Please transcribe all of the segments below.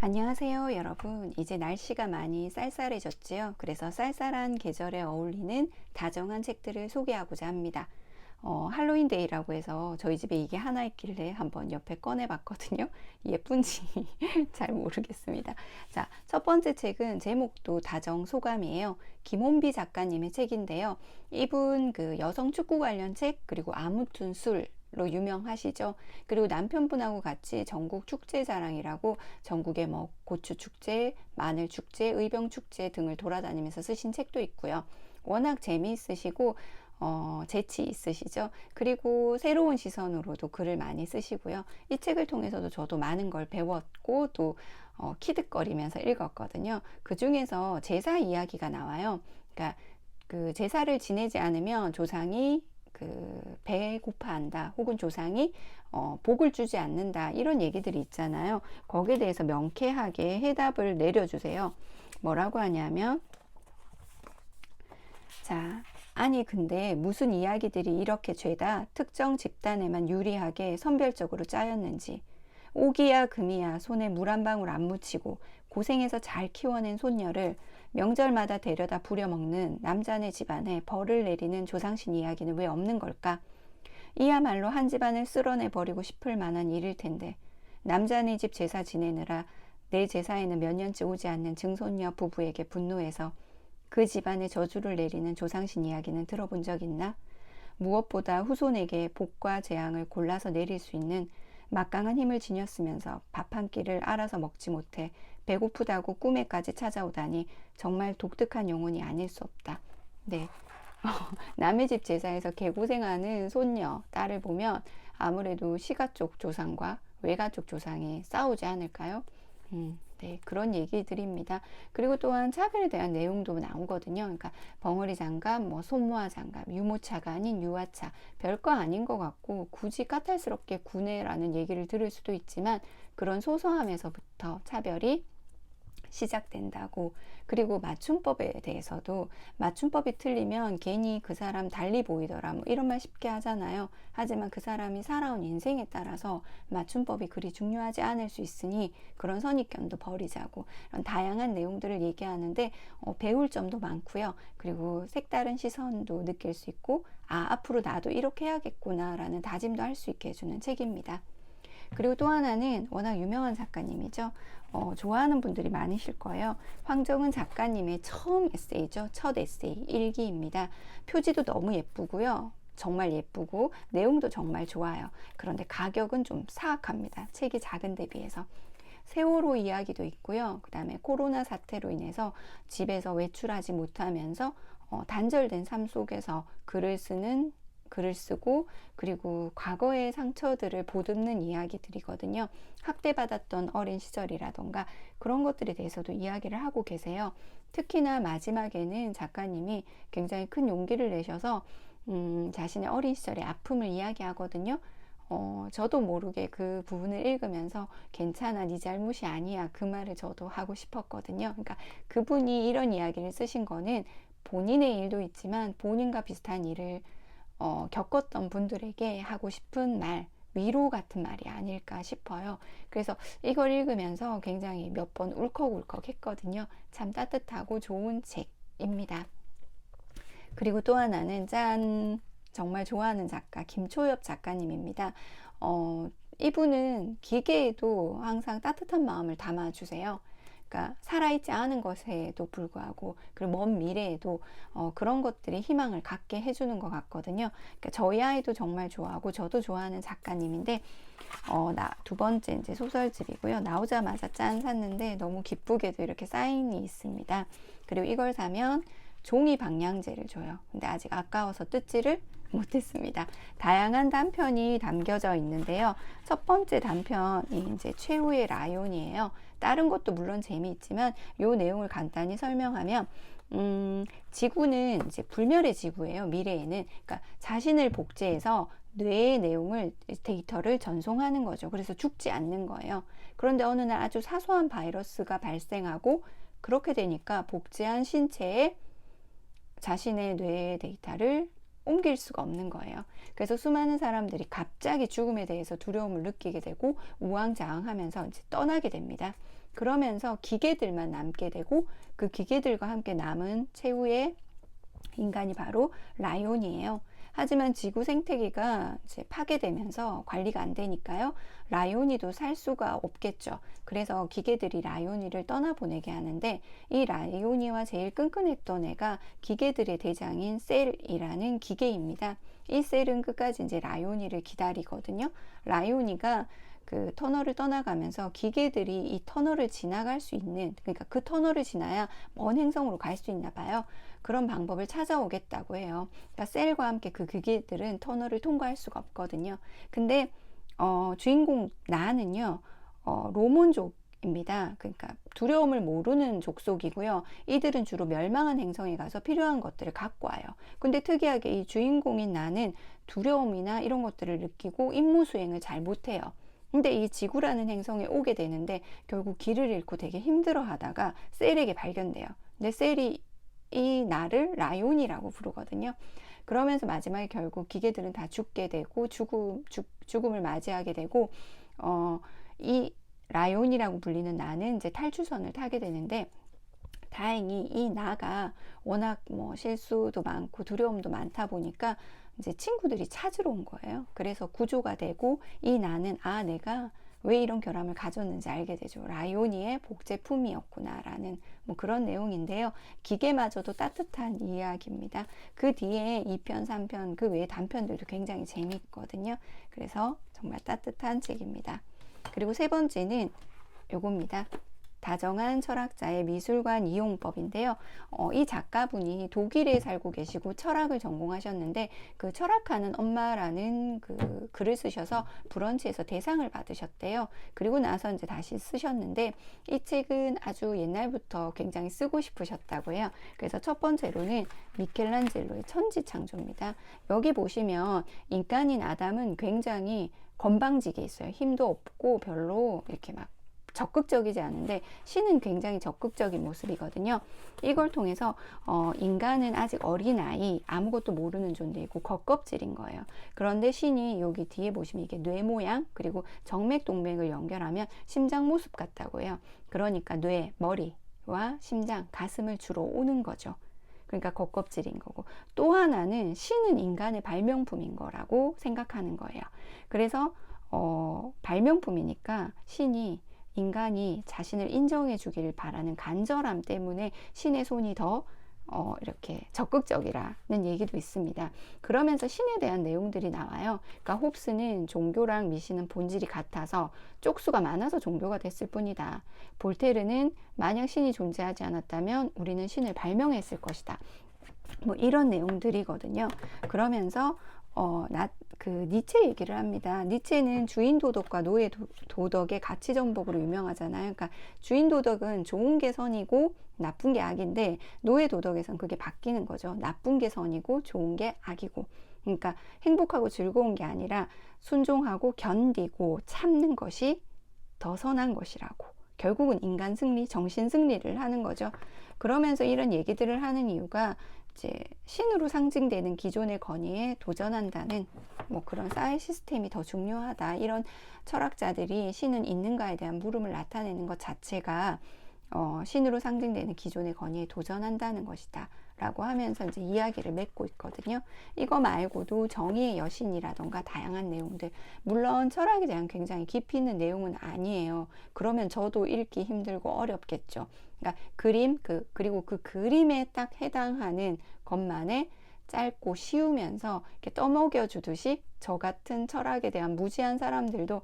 안녕하세요, 여러분. 이제 날씨가 많이 쌀쌀해졌지요. 그래서 쌀쌀한 계절에 어울리는 다정한 책들을 소개하고자 합니다. 할로윈데이라고 해서 저희 집에 이게 하나 있길래 한번 옆에 꺼내 봤거든요. 예쁜지 잘 모르겠습니다. 자, 첫 번째 책은 제목도 다정 소감이에요. 김혼비 작가님의 책인데요. 이분 그 여성 축구 관련 책, 그리고 아무튼 술로 유명하시죠. 그리고 남편분하고 같이 전국 축제 자랑이라고 전국의 뭐 고추 축제, 마늘 축제, 의병 축제 등을 돌아다니면서 쓰신 책도 있고요. 워낙 재미있으시고 재치 있으시죠. 그리고 새로운 시선으로도 글을 많이 쓰시고요. 이 책을 통해서도 저도 많은 걸 배웠고 또 키득거리면서 읽었거든요. 그 중에서 제사 이야기가 나와요. 그러니까 그 제사를 지내지 않으면 조상이 그 배고파한다, 혹은 조상이 복을 주지 않는다, 이런 얘기들이 있잖아요. 거기에 대해서 명쾌하게 해답을 내려주세요. 뭐라고 하냐면, 자, 아니 근데 무슨 이야기들이 이렇게 죄다 특정 집단에만 유리하게 선별적으로 짜였는지, 오기야 금이야 손에 물 한 방울 안 묻히고 고생해서 잘 키워낸 손녀를 명절마다 데려다 부려먹는 남자네 집안에 벌을 내리는 조상신 이야기는 왜 없는 걸까? 이야말로 한 집안을 쓸어내 버리고 싶을 만한 일일 텐데, 남자네 집 제사 지내느라 내 제사에는 몇 년째 오지 않는 증손녀 부부에게 분노해서 그 집안에 저주를 내리는 조상신 이야기는 들어본 적 있나? 무엇보다 후손에게 복과 재앙을 골라서 내릴 수 있는 막강한 힘을 지녔으면서 밥 한 끼를 알아서 먹지 못해 배고프다고 꿈에까지 찾아오다니 정말 독특한 영혼이 아닐 수 없다. 네. 남의 집 제사에서 개고생하는 손녀, 딸을 보면 아무래도 시가 쪽 조상과 외가 쪽 조상이 싸우지 않을까요? 네, 그런 얘기들입니다. 그리고 또한 차별에 대한 내용도 나오거든요. 그러니까 벙어리 장갑, 뭐 손모아 장갑, 유모차가 아닌 유아차, 별거 아닌 것 같고 굳이 까탈스럽게 구애라는 얘기를 들을 수도 있지만, 그런 소소함에서부터 차별이 시작된다고. 그리고 맞춤법에 대해서도, 맞춤법이 틀리면 괜히 그 사람 달리 보이더라, 뭐 이런 말 쉽게 하잖아요. 하지만 그 사람이 살아온 인생에 따라서 맞춤법이 그리 중요하지 않을 수 있으니 그런 선입견도 버리자고, 이런 다양한 내용들을 얘기하는데 배울 점도 많고요. 그리고 색다른 시선도 느낄 수 있고, 앞으로 나도 이렇게 해야겠구나 라는 다짐도 할 수 있게 해주는 책입니다. 그리고 또 하나는 워낙 유명한 작가님이죠. 좋아하는 분들이 많으실 거예요. 황정은 작가님의 처음 에세이죠. 첫 에세이, 일기입니다. 표지도 너무 예쁘고요. 정말 예쁘고 내용도 정말 좋아요. 그런데 가격은 좀 사악합니다. 책이 작은 데 비해서. 세월호 이야기도 있고요. 그 다음에 코로나 사태로 인해서 집에서 외출하지 못하면서 단절된 삶 속에서 글을 쓰고, 그리고 과거의 상처들을 보듬는 이야기들이거든요. 학대받았던 어린 시절이라던가 그런 것들에 대해서도 이야기를 하고 계세요. 특히나 마지막에는 작가님이 굉장히 큰 용기를 내셔서 자신의 어린 시절의 아픔을 이야기하거든요. 저도 모르게 그 부분을 읽으면서 괜찮아, 네 잘못이 아니야, 그 말을 저도 하고 싶었거든요. 그러니까 그분이 이런 이야기를 쓰신 거는 본인의 일도 있지만 본인과 비슷한 일을 겪었던 분들에게 하고 싶은 말, 위로 같은 말이 아닐까 싶어요. 그래서 이걸 읽으면서 굉장히 몇 번 울컥울컥 했거든요. 참 따뜻하고 좋은 책입니다. 그리고 또 하나는 정말 좋아하는 작가 김초엽 작가님입니다. 이분은 기계에도 항상 따뜻한 마음을 담아주세요. 그러니까 살아있지 않은 것에도 불구하고, 그리고 먼 미래에도 그런 것들이 희망을 갖게 해주는 것 같거든요. 그러니까 저희 아이도 정말 좋아하고 저도 좋아하는 작가님인데, 두 번째 이제 소설집이고요. 나오자마자 샀는데 너무 기쁘게도 이렇게 사인이 있습니다. 그리고 이걸 사면 종이 방향제를 줘요. 근데 아직 아까워서 뜯지를 못했습니다. 다양한 단편이 담겨져 있는데요. 첫 번째 단편이 이제 최후의 라이온이에요. 다른 것도 물론 재미있지만 요 내용을 간단히 설명하면, 지구는 이제 불멸의 지구예요. 미래에는. 그러니까 자신을 복제해서 뇌의 내용을, 데이터를 전송하는 거죠. 그래서 죽지 않는 거예요. 그런데 어느 날 아주 사소한 바이러스가 발생하고, 그렇게 되니까 복제한 신체에 자신의 뇌의 데이터를 옮길 수가 없는 거예요. 그래서 수많은 사람들이 갑자기 죽음에 대해서 두려움을 느끼게 되고 우왕좌왕하면서 이제 떠나게 됩니다. 그러면서 기계들만 남게 되고 그 기계들과 함께 남은 최후의 인간이 바로 라이온이에요. 하지만 지구 생태계가 이제 파괴되면서 관리가 안 되니까요. 라이오니도 살 수가 없겠죠. 그래서 기계들이 라이오니를 떠나보내게 하는데 이 라이오니와 제일 끈끈했던 애가 기계들의 대장인 셀이라는 기계입니다. 이 셀은 끝까지 이제 라이오니를 기다리거든요. 라이오니가 그 터널을 떠나가면서 기계들이 이 터널을 지나갈 수 있는, 그러니까 그 터널을 지나야 먼 행성으로 갈 수 있나 봐요. 그런 방법을 찾아오겠다고 해요. 그러니까 셀과 함께 그 기계들은 터널을 통과할 수가 없거든요. 근데 주인공 나는요, 로몬족입니다. 그러니까 두려움을 모르는 족속이고요. 이들은 주로 멸망한 행성에 가서 필요한 것들을 갖고 와요. 근데 특이하게 이 주인공인 나는 두려움이나 이런 것들을 느끼고 임무 수행을 잘 못해요. 근데 이 지구라는 행성에 오게 되는데 결국 길을 잃고 되게 힘들어 하다가 셀에게 발견돼요. 근데 셀이 이 나를 라이온이라고 부르거든요. 그러면서 마지막에 결국 기계들은 다 죽게 되고 죽음을 맞이하게 되고 이 라이온이라고 불리는 나는 이제 탈출선을 타게 되는데 다행히 이 나가 워낙 뭐 실수도 많고 두려움도 많다 보니까 이제 친구들이 찾으러 온 거예요. 그래서 구조가 되고 이 나는 내가 왜 이런 결함을 가졌는지 알게 되죠. 라이오니의 복제품이었구나라는 뭐 그런 내용인데요. 기계마저도 따뜻한 이야기입니다. 그 뒤에 2편, 3편, 그 외에 단편들도 굉장히 재미있거든요. 그래서 정말 따뜻한 책입니다. 그리고 세 번째는 요겁니다. 다정한 철학자의 미술관 이용법인데요. 이 작가분이 독일에 살고 계시고 철학을 전공하셨는데 그 철학하는 엄마라는 그 글을 쓰셔서 브런치에서 대상을 받으셨대요. 그리고 나서 이제 다시 쓰셨는데 이 책은 아주 옛날부터 굉장히 쓰고 싶으셨다고 해요. 그래서 첫 번째로는 미켈란젤로의 천지창조입니다. 여기 보시면 인간인 아담은 굉장히 건방지게 있어요. 힘도 없고 별로 이렇게 막 적극적이지 않은데 신은 굉장히 적극적인 모습이거든요. 이걸 통해서 인간은 아직 어린아이, 아무것도 모르는 존재이고 겉껍질인 거예요. 그런데 신이 여기 뒤에 보시면 이게 뇌 모양 그리고 정맥동맥을 연결하면 심장 모습 같다고 해요. 그러니까 뇌, 머리와 심장, 가슴을 주로 오는 거죠. 그러니까 겉껍질인 거고 또 하나는 신은 인간의 발명품인 거라고 생각하는 거예요. 그래서 발명품이니까 신이 인간이 자신을 인정해 주기를 바라는 간절함 때문에 신의 손이 더 이렇게 적극적이라는 얘기도 있습니다. 그러면서 신에 대한 내용들이 나와요. 그러니까 홉스는 종교랑 미신은 본질이 같아서 쪽수가 많아서 종교가 됐을 뿐이다. 볼테르는 만약 신이 존재하지 않았다면 우리는 신을 발명했을 것이다. 뭐 이런 내용들이거든요. 그러면서 니체 얘기를 합니다. 니체는 주인 도덕과 노예 도덕의 가치 정복으로 유명하잖아요. 그러니까 주인 도덕은 좋은 게 선이고 나쁜 게 악인데 노예 도덕에선 그게 바뀌는 거죠. 나쁜 게 선이고 좋은 게 악이고. 그러니까 행복하고 즐거운 게 아니라 순종하고 견디고 참는 것이 더 선한 것이라고. 결국은 인간 승리, 정신 승리를 하는 거죠. 그러면서 이런 얘기들을 하는 이유가 이제 신으로 상징되는 기존의 권위에 도전한다는 뭐 그런 사회 시스템이 더 중요하다. 이런 철학자들이 신은 있는가에 대한 물음을 나타내는 것 자체가 신으로 상징되는 기존의 권위에 도전한다는 것이다. 라고 하면서 이제 이야기를 맺고 있거든요. 이거 말고도 정의의 여신이라던가 다양한 내용들, 물론 철학에 대한 굉장히 깊이 있는 내용은 아니에요. 그러면 저도 읽기 힘들고 어렵겠죠. 그러니까 그림, 그리고 그 그림에 딱 해당하는 것만에 짧고 쉬우면서 이렇게 떠먹여 주듯이 저 같은 철학에 대한 무지한 사람들도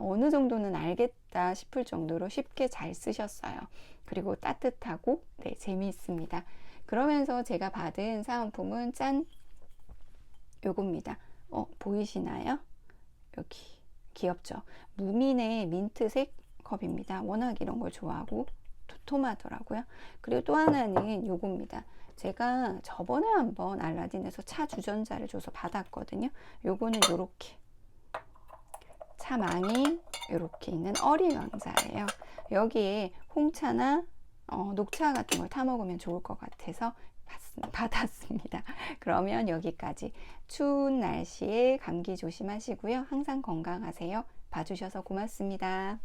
어느 정도는 알겠다 싶을 정도로 쉽게 잘 쓰셨어요. 그리고 따뜻하고 재미있습니다. 그러면서 제가 받은 사은품은 짠! 요겁니다. 보이시나요? 여기 귀엽죠? 무민의 민트색 컵입니다. 워낙 이런 걸 좋아하고 도톰하더라고요. 그리고 또 하나는 요겁니다. 제가 저번에 한번 알라딘에서 차 주전자를 줘서 받았거든요. 요거는 요렇게 차망이 요렇게 있는 어린 왕자예요. 여기에 홍차나 녹차 같은 걸 타 먹으면 좋을 것 같아서 받았습니다. 그러면 여기까지. 추운 날씨에 감기 조심하시고요. 항상 건강하세요. 봐주셔서 고맙습니다.